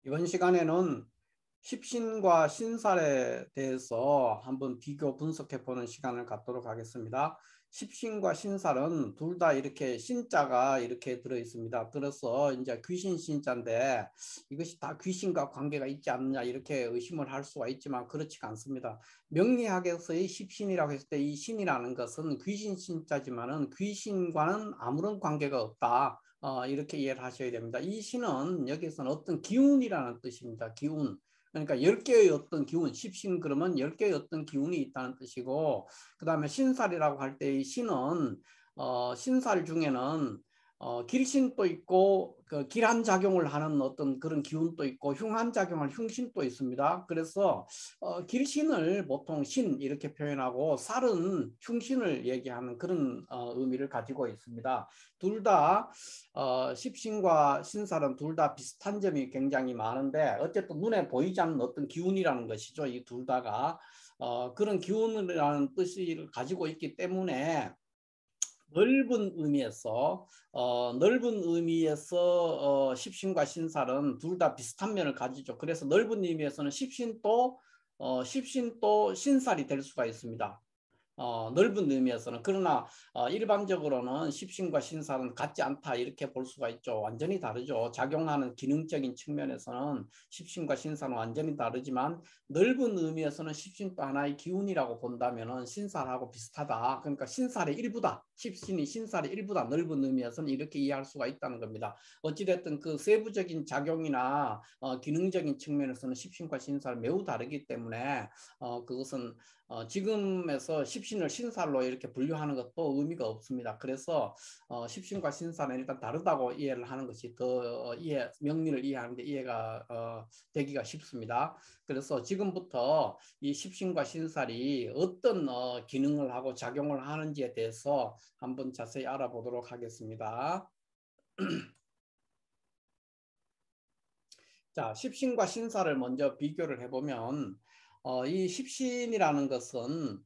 이번 시간에는 십신과 신살에 대해서 한번 비교 분석해 보는 시간을 갖도록 하겠습니다. 십신과 신살은 둘 다 이렇게 신자가 이렇게 들어 있습니다. 들어서 이제 귀신 신자인데 이것이 다 귀신과 관계가 있지 않느냐 이렇게 의심을 할 수가 있지만 그렇지가 않습니다. 명리학에서의 십신이라고 했을 때 이 신이라는 것은 귀신 신자지만은 귀신과는 아무런 관계가 없다. 이렇게 이해를 하셔야 됩니다. 이 신은 여기서는 어떤 기운이라는 뜻입니다. 기운. 그러니까 10개의 어떤 기운, 십신 그러면 10개의 어떤 기운이 있다는 뜻이고, 그 다음에 신살이라고 할 때 이 신은, 신살 중에는 길신도 있고, 그 길한 작용을 하는 어떤 그런 기운도 있고, 흉한 작용을 흉신도 있습니다. 그래서 길신을 보통 신 이렇게 표현하고, 살은 흉신을 얘기하는 그런 의미를 가지고 있습니다. 둘 다 십신과 신살은 둘 다 비슷한 점이 굉장히 많은데 어쨌든 눈에 보이지 않는 어떤 기운이라는 것이죠. 이 둘 다가 그런 기운이라는 뜻을 가지고 있기 때문에 넓은 의미에서 십신과 신살은 둘 다 비슷한 면을 가지죠. 그래서 넓은 의미에서는 십신도 신살이 될 수가 있습니다. 넓은 의미에서는. 그러나 일반적으로는 십신과 신살은 같지 않다 이렇게 볼 수가 있죠. 완전히 다르죠. 작용하는 기능적인 측면에서는 십신과 신살은 완전히 다르지만 넓은 의미에서는 십신도 하나의 기운이라고 본다면 신살하고 비슷하다. 그러니까 신살의 일부다. 십신이 신살의 일부다. 넓은 의미에서는 이렇게 이해할 수가 있다는 겁니다. 어찌됐든 그 세부적인 작용이나 기능적인 측면에서는 십신과 신살 매우 다르기 때문에 그것은 지금에서 십신을 신살로 이렇게 분류하는 것도 의미가 없습니다. 그래서 십신과 신살은 일단 다르다고 이해를 하는 것이 더 명리를 이해하는 데 이해가 되기가 쉽습니다. 그래서 지금부터 이 십신과 신살이 어떤 기능을 하고 작용을 하는지에 대해서 한번 자세히 알아보도록 하겠습니다. 자, 십신과 신살을 먼저 비교를 해보면 이 십신이라는 것은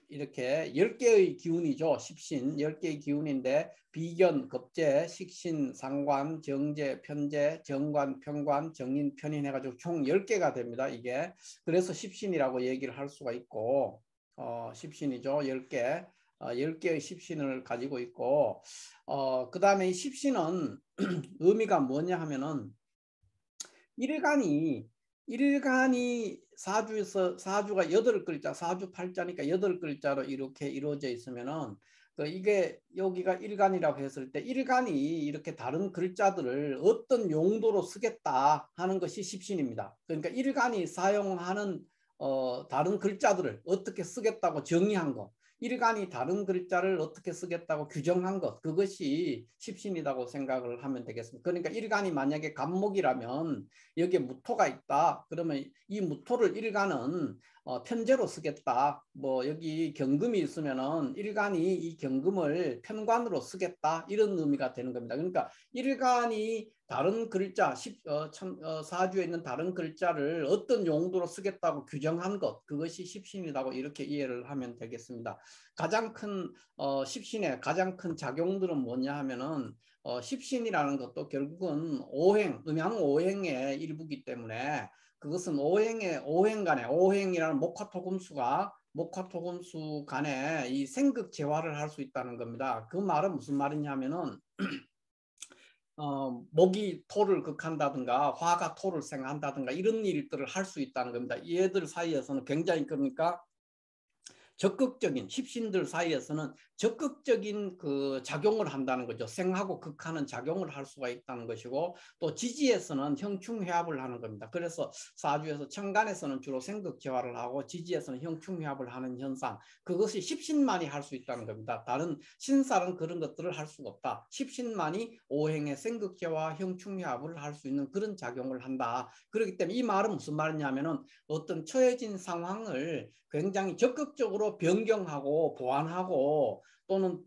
이렇게 10개의 기운이죠. 십신 10개의 기운인데 비견, 겁재, 식신, 상관, 정재, 편재, 정관, 편관, 정인, 편인 해가지고 총 10개가 됩니다. 이게 그래서 십신이라고 얘기를 할 수가 있고 십신이죠. 10개. 10개의 십신을 가지고 있고 그 다음에 이 십신은 의미가 뭐냐 하면은 일간이 사주가 8글자, 사주 8자니까 8글자로 이렇게 이루어져 있으면은 이게 여기가 일간이라고 했을 때 일간이 이렇게 다른 글자들을 어떤 용도로 쓰겠다 하는 것이 십신입니다. 그러니까 일간이 사용하는 다른 글자들을 어떻게 쓰겠다고 정의한 것. 일간이 다른 글자를 어떻게 쓰겠다고 규정한 것, 그것이 십신이라고 생각을 하면 되겠습니다. 그러니까 일간이 만약에 간목이라면 여기에 무토가 있다. 그러면 이 무토를 일간은 편재로 쓰겠다. 뭐 여기 경금이 있으면은 일간이 이 경금을 편관으로 쓰겠다. 이런 의미가 되는 겁니다. 그러니까 일간이 다른 글자, 사주에 있는 다른 글자를 어떤 용도로 쓰겠다고 규정한 것, 그것이 십신이라고 이렇게 이해를 하면 되겠습니다. 가장 큰 십신의 가장 큰 작용들은 뭐냐 하면은 십신이라는 것도 결국은 음양 오행의 일부이기 때문에 그것은 오행이라는 목화토금수 간에 이 생극 재화를 할 수 있다는 겁니다. 그 말은 무슨 말이냐면은 목이 토를 극한다든가 화가 토를 생한다든가 이런 일들을 할 수 있다는 겁니다. 얘들 사이에서는 굉장히 그러니까 적극적인 십신들 사이에서는 적극적인 그 작용을 한다는 거죠. 생하고 극하는 작용을 할 수가 있다는 것이고 또 지지에서는 형충회합을 하는 겁니다. 그래서 사주에서 천간에서는 주로 생극재화를 하고 지지에서는 형충회합을 하는 현상, 그것이 십신만이 할 수 있다는 겁니다. 다른 신살은 그런 것들을 할 수가 없다. 십신만이 오행의 생극재화 형충회합을 할 수 있는 그런 작용을 한다. 그렇기 때문에 이 말은 무슨 말이냐면은 어떤 처해진 상황을 굉장히 적극적으로 변경하고 보완하고 또는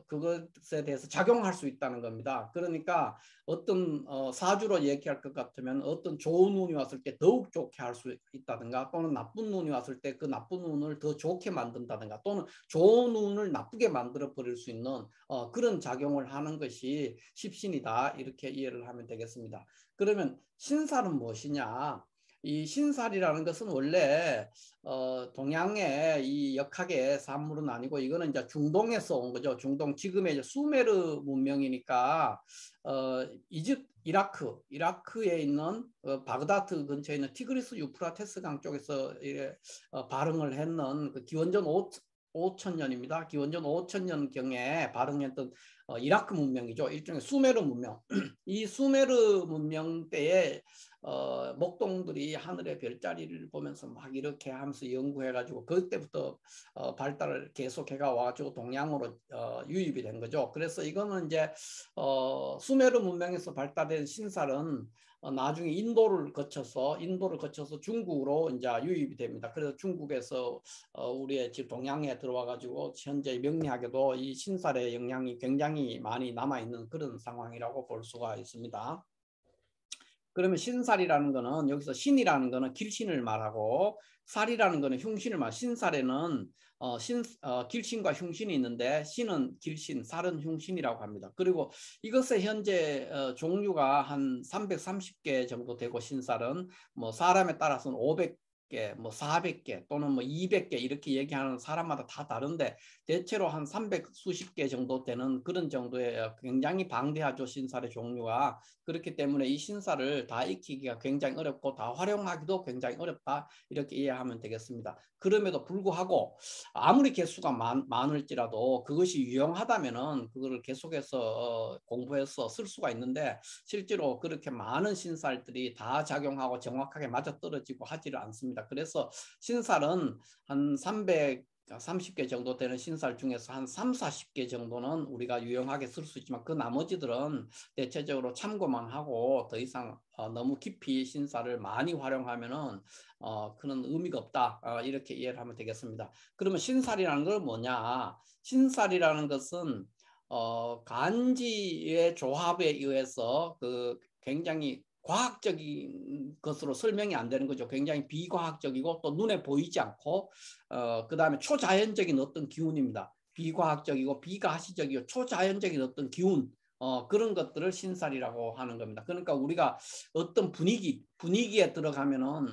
그것에 대해서 작용할 수 있다는 겁니다. 그러니까 어떤 사주로 얘기할 것 같으면 어떤 좋은 운이 왔을 때 더욱 좋게 할 수 있다든가, 또는 나쁜 운이 왔을 때 그 나쁜 운을 더 좋게 만든다든가, 또는 좋은 운을 나쁘게 만들어 버릴 수 있는 그런 작용을 하는 것이 십신이다, 이렇게 이해를 하면 되겠습니다. 그러면 신살은 무엇이냐? 이 신살이라는 것은 원래 동양의 이 역학의 산물은 아니고, 이거는 이제 중동에서 온 거죠. 중동, 지금의 이제 수메르 문명이니까 이라크에 있는 바그다드 근처에 있는 티그리스 유프라테스 강 쪽에서 발흥을 했는 그 기원전 5천년입니다. 기원전 5천년 경에 발흥했던 이라크 문명이죠. 일종의 수메르 문명. 이 수메르 문명 때에 목동들이 하늘의 별자리를 보면서 막 이렇게 하면서 연구해가지고 그때부터 발달을 계속해가 와가지고 동양으로 유입이 된 거죠. 그래서 이거는 이제 수메르 문명에서 발달된 신살은 나중에 인도를 거쳐서 중국으로 이제 유입이 됩니다. 그래서 중국에서 우리의 지금 동양에 들어와가지고 현재 명리학에도 이 신살의 영향이 굉장히 많이 남아있는 그런 상황이라고 볼 수가 있습니다. 그러면 신살이라는 거는, 여기서 신이라는 거는 길신을 말하고, 살이라는 거는 흉신을 말하고, 신살에는 길신과 흉신이 있는데, 신은 길신, 살은 흉신이라고 합니다. 그리고 이것의 현재 종류가 한 330개 정도 되고, 신살은 뭐 사람에 따라서는 500개, 뭐 400개 또는 뭐 200개 이렇게 얘기하는 사람마다 다 다른데, 대체로 한 300 수십 개 정도 되는 그런 정도의 굉장히 방대하죠, 신살의 종류가. 그렇기 때문에 이 신살을 다 익히기가 굉장히 어렵고 다 활용하기도 굉장히 어렵다, 이렇게 이해하면 되겠습니다. 그럼에도 불구하고 아무리 개수가 많을지라도 그것이 유용하다면은 그거를 계속해서 공부해서 쓸 수가 있는데, 실제로 그렇게 많은 신살들이 다 작용하고 정확하게 맞아떨어지고 하지를 않습니다. 그래서 신살은 한 30개 정도 되는 신살 중에서 한 3, 40개 정도는 우리가 유용하게 쓸 수 있지만, 그 나머지들은 대체적으로 참고만 하고 더 이상 너무 깊이 신살을 많이 활용하면은 그런 의미가 없다, 이렇게 이해를 하면 되겠습니다. 그러면 신살이라는 건 뭐냐? 신살이라는 것은 간지의 조합에 의해서 그 굉장히 과학적인 것으로 설명이 안 되는 거죠. 굉장히 비과학적이고 또 눈에 보이지 않고 그 다음에 초자연적인 어떤 기운입니다. 비과학적이고 비가시적이고 초자연적인 어떤 기운, 그런 것들을 신살이라고 하는 겁니다. 그러니까 우리가 어떤 분위기에 들어가면은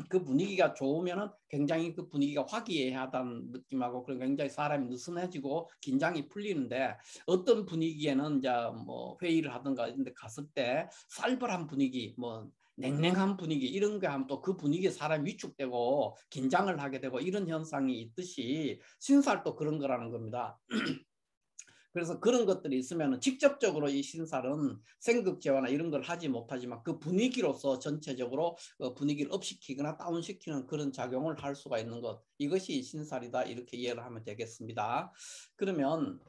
그 분위기가 좋으면은 굉장히 그 분위기가 화기애애하다는 느낌하고, 그런 굉장히 사람이 느슨해지고 긴장이 풀리는데, 어떤 분위기에는 이제 뭐 회의를 하든가 이런 데 갔을 때 살벌한 분위기, 뭐 냉랭한 분위기 이런 게 하면 또 그 분위기에 사람이 위축되고 긴장을 하게 되고, 이런 현상이 있듯이 신살도 그런 거라는 겁니다. 그래서 그런 것들이 있으면 직접적으로 이 신살은 생극제화나 이런 걸 하지 못하지만 그 분위기로서 전체적으로 분위기를 업시키거나 다운시키는 그런 작용을 할 수가 있는 것, 이것이 신살이다, 이렇게 이해를 하면 되겠습니다. 그러면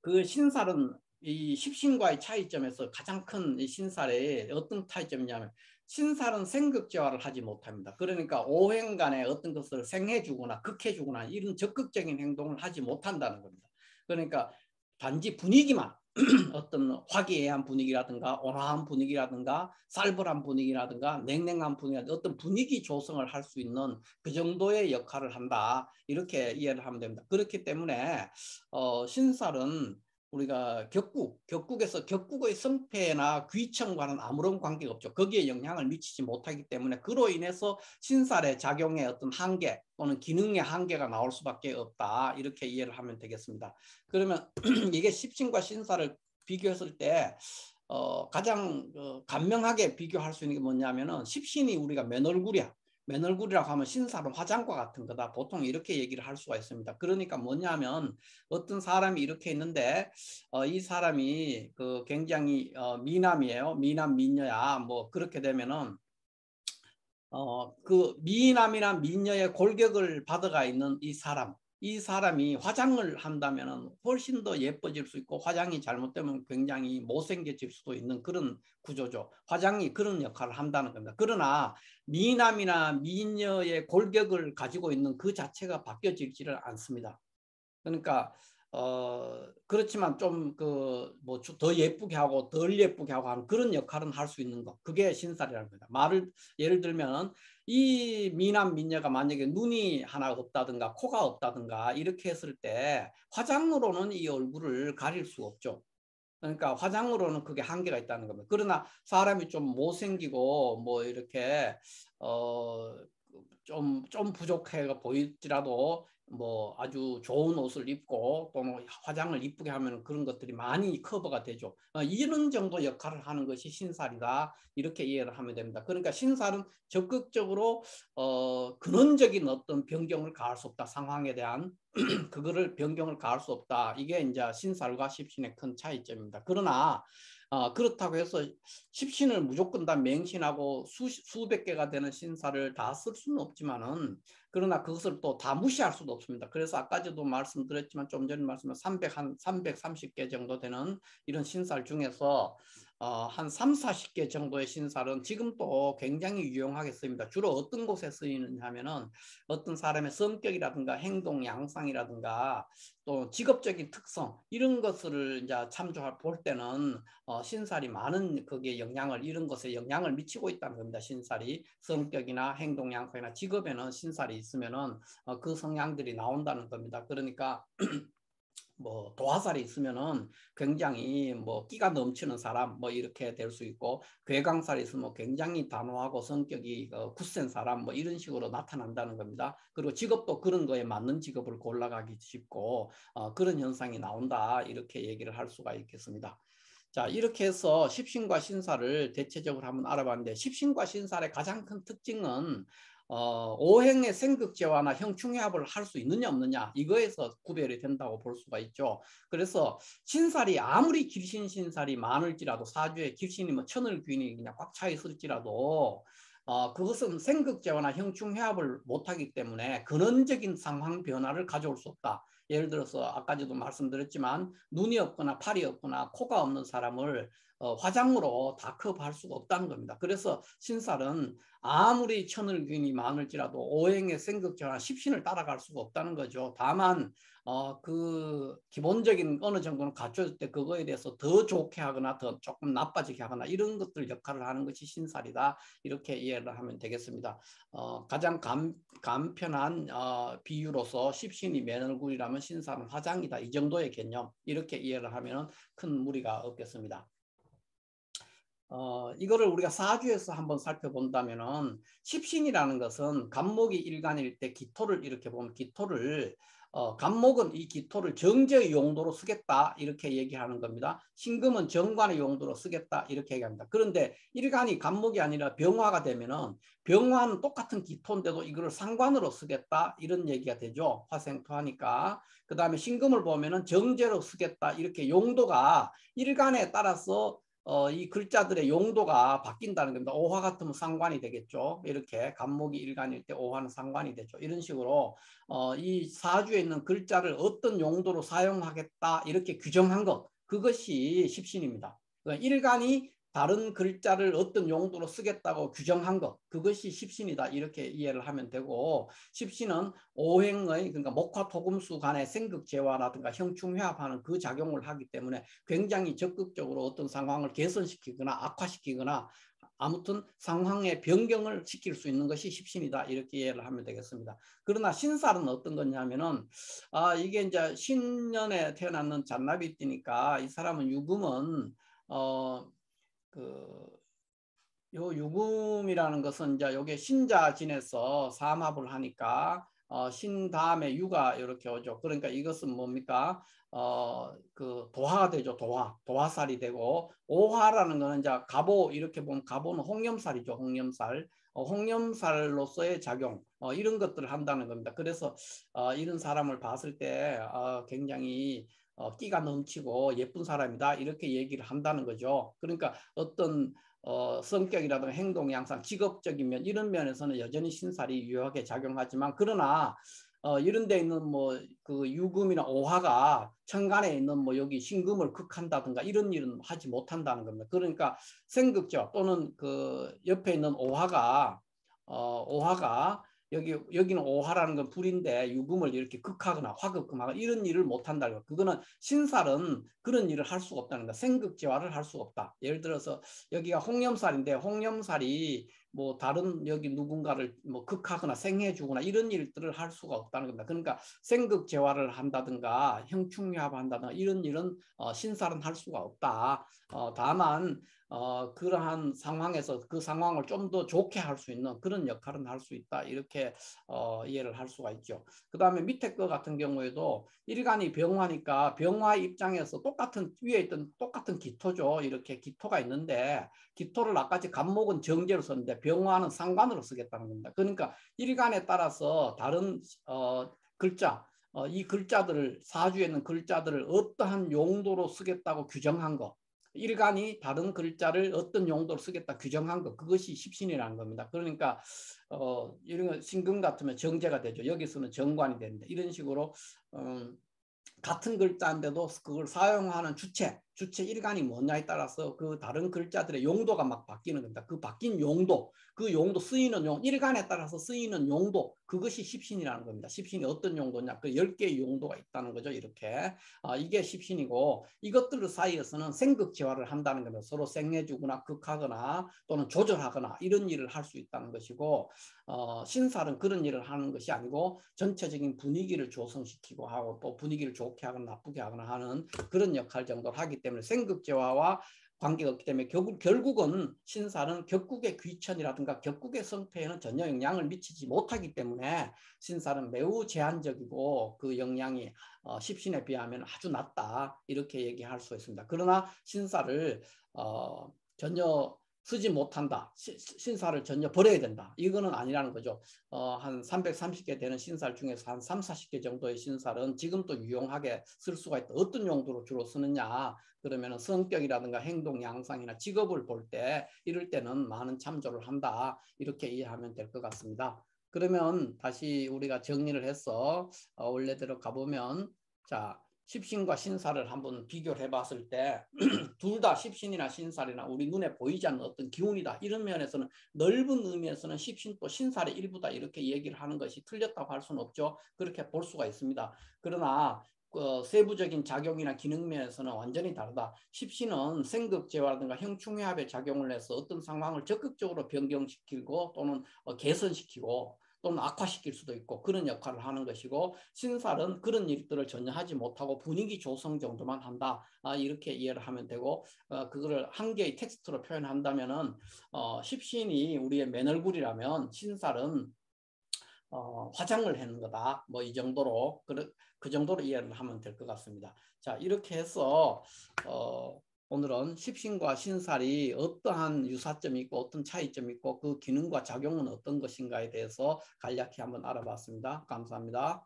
그 신살은 이 십신과의 차이점에서 가장 큰 이 신살의 어떤 차이점이냐면, 신살은 생극제화를 하지 못합니다. 그러니까 오행간에 어떤 것을 생해주거나 극해주거나 이런 적극적인 행동을 하지 못한다는 겁니다. 그러니까 단지 분위기만 어떤 화기애애한 분위기라든가 온화한 분위기라든가 살벌한 분위기라든가 냉랭한 분위기라든가 어떤 분위기 조성을 할 수 있는 그 정도의 역할을 한다, 이렇게 이해를 하면 됩니다. 그렇기 때문에 신살은 우리가 격국에서 격국의 성패나 귀청과는 아무런 관계가 없죠. 거기에 영향을 미치지 못하기 때문에 그로 인해서 신살의 작용의 어떤 한계 또는 기능의 한계가 나올 수밖에 없다, 이렇게 이해를 하면 되겠습니다. 그러면 이게 십신과 신살을 비교했을 때 가장 간명하게 비교할 수 있는 게 뭐냐면은, 십신이 우리가 맨얼굴이야. 맨얼굴이라고 하면 신살은 화장과 같은 거다, 보통 이렇게 얘기를 할 수가 있습니다. 그러니까 뭐냐면, 어떤 사람이 이렇게 있는데 이 사람이 그 굉장히 미남이에요. 미남 미녀야. 뭐 그렇게 되면은 그 미남이나 미녀의 골격을 받아가 있는 이 사람이 화장을 한다면 훨씬 더 예뻐질 수 있고, 화장이 잘못되면 굉장히 못생겨질 수도 있는 그런 구조죠. 화장이 그런 역할을 한다는 겁니다. 그러나 미남이나 미녀의 골격을 가지고 있는 그 자체가 바뀌어지지를 않습니다. 그러니까 그렇지만 좀 그 뭐 더 예쁘게 하고 덜 예쁘게 하고 하는 그런 역할은 할 수 있는 거. 그게 신살이라는 거다. 말을 예를 들면 이 미남 미녀가 만약에 눈이 하나 없다든가 코가 없다든가 이렇게 했을 때 화장으로는 이 얼굴을 가릴 수 없죠. 그러니까 화장으로는 그게 한계가 있다는 겁니다. 그러나 사람이 좀 못생기고 뭐 이렇게 좀 부족해 보일지라도 뭐 아주 좋은 옷을 입고 또는 화장을 이쁘게 하면 그런 것들이 많이 커버가 되죠. 이런 정도 역할을 하는 것이 신살이다. 이렇게 이해를 하면 됩니다. 그러니까 신살은 적극적으로 근원적인 어떤 변경을 가할 수 없다. 상황에 대한 그거를 변경을 가할 수 없다. 이게 이제 신살과 십신의 큰 차이점입니다. 그러나 그렇다고 해서 십신을 무조건 다 맹신하고 수백 개가 되는 신살을 다 쓸 수는 없지만은 그러나 그것을 또 다 무시할 수도 없습니다. 그래서 아까도 말씀드렸지만 좀 전에 말씀한 330개 정도 되는 이런 신살 중에서 한 3, 40개 정도의 신살은 지금 또 굉장히 유용하게 쓰입니다. 주로 어떤 곳에 쓰이느냐 하면은 어떤 사람의 성격이라든가 행동 양상이라든가 또 직업적인 특성 이런 것을 이제 참조할 볼 때는 신살이 많은 거기에 영향을 이런 것에 영향을 미치고 있다는 겁니다. 신살이 성격이나 행동 양상이나 직업에는 신살이 있으면은 그 성향들이 나온다는 겁니다. 그러니까 뭐 도화살이 있으면은 굉장히 뭐 끼가 넘치는 사람 뭐 이렇게 될 수 있고 괴강살이 있으면 굉장히 단호하고 성격이 굳센 사람 뭐 이런 식으로 나타난다는 겁니다. 그리고 직업도 그런 거에 맞는 직업을 골라가기 쉽고 그런 현상이 나온다 이렇게 얘기를 할 수가 있겠습니다. 자, 이렇게 해서 십신과 신살을 대체적으로 한번 알아봤는데 십신과 신살의 가장 큰 특징은 오행의 생극제화나 형충해합을 할 수 있느냐 없느냐 이거에서 구별이 된다고 볼 수가 있죠. 그래서 신살이 아무리 길신신살이 많을지라도 사주에 길신이 뭐 천을귀인이 그냥 꽉 차 있을지라도 그것은 생극제화나 형충해합을 못하기 때문에 근원적인 상황 변화를 가져올 수 없다. 예를 들어서 아까도 말씀드렸지만 눈이 없거나 팔이 없거나 코가 없는 사람을 화장으로 다 커버할 수가 없다는 겁니다. 그래서 신살은 아무리 천을균이 많을지라도 오행의 생극제와 십신을 따라갈 수가 없다는 거죠. 다만 그 기본적인 어느 정도는 갖춰질 때 그거에 대해서 더 좋게 하거나 더 조금 나빠지게 하거나 이런 것들 역할을 하는 것이 신살이다. 이렇게 이해를 하면 되겠습니다. 가장 간편한 비유로서 십신이 맨얼굴이라면 신살은 화장이다. 이 정도의 개념 이렇게 이해를 하면 큰 무리가 없겠습니다. 이거를 우리가 사주에서 한번 살펴본다면은 십신이라는 것은 간목이 일간일 때 기토를 이렇게 보면 기토를 간목은 이 기토를 정제의 용도로 쓰겠다 이렇게 얘기하는 겁니다. 신금은 정관의 용도로 쓰겠다 이렇게 얘기합니다. 그런데 일간이 간목이 아니라 병화가 되면은 병화는 똑같은 기토인데도 이거를 상관으로 쓰겠다 이런 얘기가 되죠. 화생토하니까. 그 다음에 신금을 보면은 정제로 쓰겠다 이렇게 용도가 일간에 따라서 이 글자들의 용도가 바뀐다는 겁니다. 오화 같으면 상관이 되겠죠. 이렇게 간목이 일간일 때 오화는 상관이 되죠. 이런 식으로 이 사주에 있는 글자를 어떤 용도로 사용하겠다 이렇게 규정한 것 그것이 십신입니다. 그러니까 일간이 다른 글자를 어떤 용도로 쓰겠다고 규정한 것 그것이 십신이다 이렇게 이해를 하면 되고 십신은 오행의 그러니까 목화토금수 간의 생극제화라든가 형충회합하는 그 작용을 하기 때문에 굉장히 적극적으로 어떤 상황을 개선시키거나 악화시키거나 아무튼 상황의 변경을 시킬 수 있는 것이 십신이다 이렇게 이해를 하면 되겠습니다. 그러나 신살은 어떤 거냐면은 이게 이제 신년에 태어났는 잔나비띠니까 이 사람은 유금은 요 유금이라는 것은 이제 요게 신자진에서 삼합을 하니까 신 다음에 유가 이렇게 오죠. 그러니까 이것은 뭡니까? 그 도화가 되죠. 도화살이 되고 오화라는 거는 이제 갑오 이렇게 보면 갑오는 홍염살이죠. 홍염살. 홍염살로서의 작용 이런 것들을 한다는 겁니다. 그래서 이런 사람을 봤을 때 굉장히 끼가 넘치고 예쁜 사람이다 이렇게 얘기를 한다는 거죠. 그러니까 어떤 성격이라든가 행동 양상, 직업적인 면 이런 면에서는 여전히 신살이 유효하게 작용하지만 그러나 이런 데 있는 뭐 그 유금이나 오화가 천간에 있는 뭐 여기 신금을 극한다든가 이런 일은 하지 못한다는 겁니다. 그러니까 생극죠 또는 그 옆에 있는 오화가 여기는 오화라는 건 불인데 유금을 이렇게 극하거나 화극금하거나 이런 일을 못한다는 거. 그거는 신살은 그런 일을 할 수가 없다는 거. 생극재화를 할 수가 없다. 예를 들어서 여기가 홍염살인데 홍염살이 뭐 다른 여기 누군가를 뭐 극하거나 생해주거나 이런 일들을 할 수가 없다는 겁니다. 그러니까 생극재화를 한다든가 형충합한다든가 이런 일은 신살은 할 수가 없다. 다만 그러한 상황에서 그 상황을 좀 더 좋게 할 수 있는 그런 역할은 할 수 있다. 이렇게 이해를 할 수가 있죠. 그 다음에 밑에 거 같은 경우에도 일간이 병화니까 병화 입장에서 똑같은 위에 있던 똑같은 기토죠. 이렇게 기토가 있는데 기토를 아까지 간목은 정제로 썼는데 병화는 상관으로 쓰겠다는 겁니다. 그러니까 일간에 따라서 다른 글자 이 글자들을 사주에 있는 글자들을 어떠한 용도로 쓰겠다고 규정한 거 일간이 다른 글자를 어떤 용도로 쓰겠다 규정한 것 그것이 십신이라는 겁니다. 그러니까 이런 거 신금 같으면 정제가 되죠. 여기서는 정관이 됩니다. 이런 식으로 같은 글자인데도 그걸 사용하는 주체 일간이 뭐냐에 따라서 그 다른 글자들의 용도가 막 바뀌는 겁니다. 그 바뀐 용도, 그 용도 쓰이는 일간에 따라서 쓰이는 용도 그것이 십신이라는 겁니다. 십신이 어떤 용도냐? 그 10개의 용도가 있다는 거죠. 이렇게 이게 십신이고 이것들 사이에서는 생극재화를 한다는 겁니다. 서로 생해주거나 극하거나 또는 조절하거나 이런 일을 할 수 있다는 것이고 신살은 그런 일을 하는 것이 아니고 전체적인 분위기를 조성시키고 하고 또 분위기를 좋게 하거나 나쁘게 하거나 하는 그런 역할 정도를 하기 때문에 생극재화와 관계가 없기 때문에 결국은 신살은 격국의 귀천이라든가 격국의 성패에는 전혀 영향을 미치지 못하기 때문에 신살은 매우 제한적이고 그 영향이 십신에 비하면 아주 낮다 이렇게 얘기할 수 있습니다. 그러나 신살을 전혀 쓰지 못한다. 신살을 전혀 버려야 된다. 이거는 아니라는 거죠. 한 330개 되는 신살 중에서 한 3, 40개 정도의 신살은 지금도 유용하게 쓸 수가 있다. 어떤 용도로 주로 쓰느냐. 그러면 성격이라든가 행동 양상이나 직업을 볼 때 이럴 때는 많은 참조를 한다. 이렇게 이해하면 될 것 같습니다. 그러면 다시 우리가 정리를 해서 원래대로 가보면 자 십신과 신살을 한번 비교를 해봤을 때 둘 다 십신이나 신살이나 우리 눈에 보이지 않는 어떤 기운이다. 이런 면에서는 넓은 의미에서는 십신 또 신살의 일부다. 이렇게 얘기를 하는 것이 틀렸다고 할 수는 없죠. 그렇게 볼 수가 있습니다. 그러나 세부적인 작용이나 기능 면에서는 완전히 다르다. 십신은 생극재화라든가 형충해합의 작용을 해서 어떤 상황을 적극적으로 변경시키고 또는 개선시키고 또는 악화시킬 수도 있고 그런 역할을 하는 것이고 신살은 그런 일들을 전혀 하지 못하고 분위기 조성 정도만 한다. 이렇게 이해를 하면 되고 그거를 한 개의 텍스트로 표현한다면은 십신이 우리의 맨얼굴이라면 신살은 화장을 하는 거다. 뭐 이 정도로 그 정도로 이해를 하면 될 것 같습니다. 자 이렇게 해서 오늘은 십신과 신살이 어떠한 유사점이 있고 어떤 차이점이 있고 그 기능과 작용은 어떤 것인가에 대해서 간략히 한번 알아봤습니다. 감사합니다.